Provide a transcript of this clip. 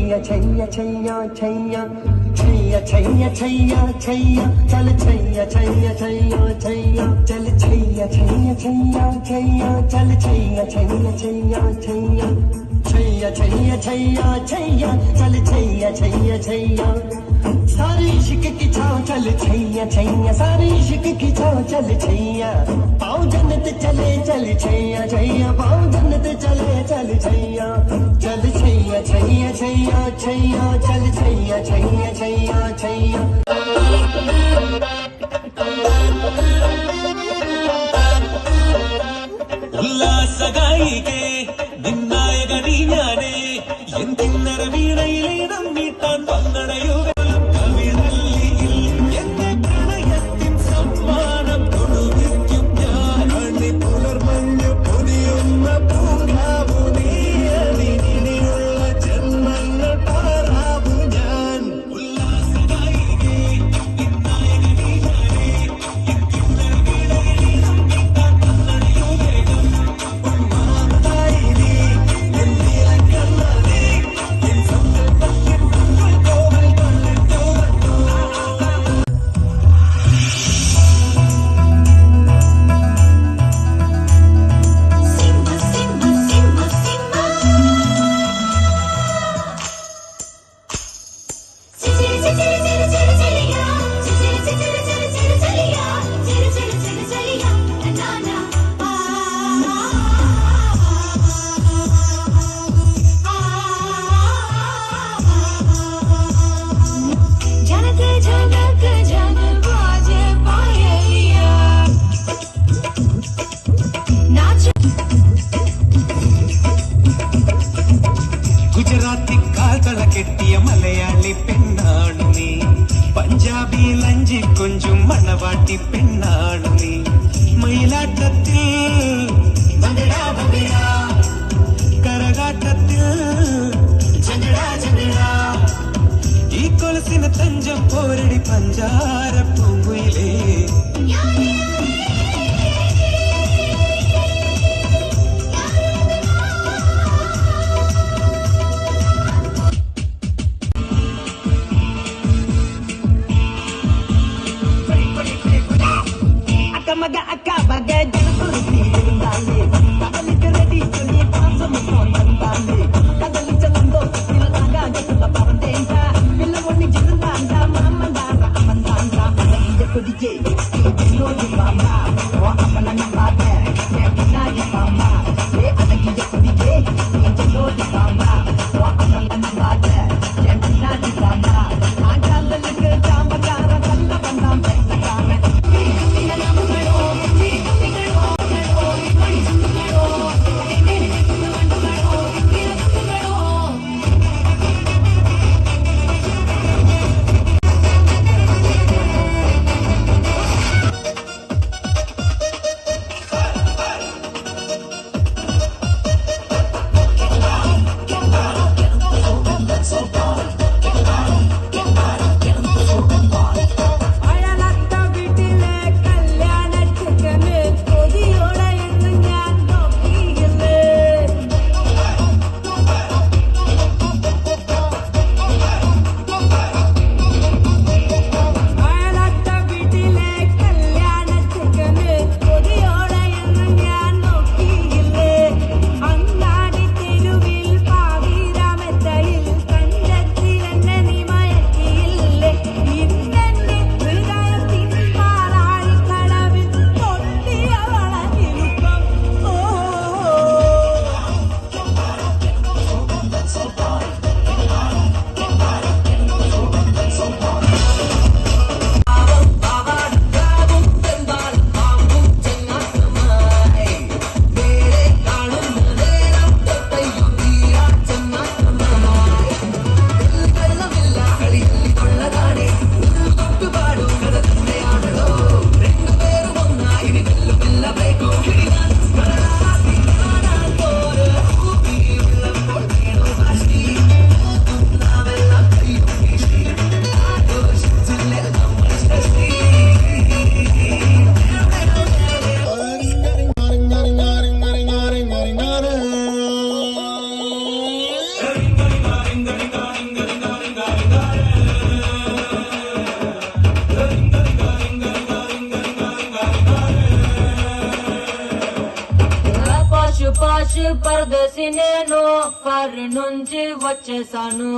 छैया छैया छैया छैया छैया छैया छैया छैया चल छैया छैया छैया छैया चल छैया छैया छैया छैया चल छैया छैया छैया छैया छैया छैया छैया छैया चल छैया छैया छैया सारी इश्क की छाँव चल छैया छैया सारी इश्क की छाँव चल छैया पाँव जन्नत चले चल छैया छैया पाँव जन्नत चले चल छैया चल छैया छैया छैया छैया चल छैया छैया छैया छैया ഉല്ലാസഗായികേ നിന്നായകനീ ഞാനേ എൻ കിന്നര വീണയിലെ നമ്മീട്ടാൻ പങ്കടയുക ഗുജറാത്തിക്കാൽത്തള കെട്ടിയ മലയാളി പെണ്ണാണു നീ പഞ്ചാബി ലഞ്ചി കൊഞ്ചും മണവാട്ടി പെണ്ണാണു നീ മയിലാട്ടത്തിൽ കരകാട്ടത്തിൽ ഈ കൊലസിന് തഞ്ചം പോരടി പഞ്ചാര പൂങ്കുയിലേ Maga akabaga jalpurti dale kadalik ready chuli paasam sondan dale kadalik chalando ilaga gatla parantenta pillawonni jirundanda mamandara amandanda పరదేశి నేను ఫర్ నుంచి వచ్చేసాను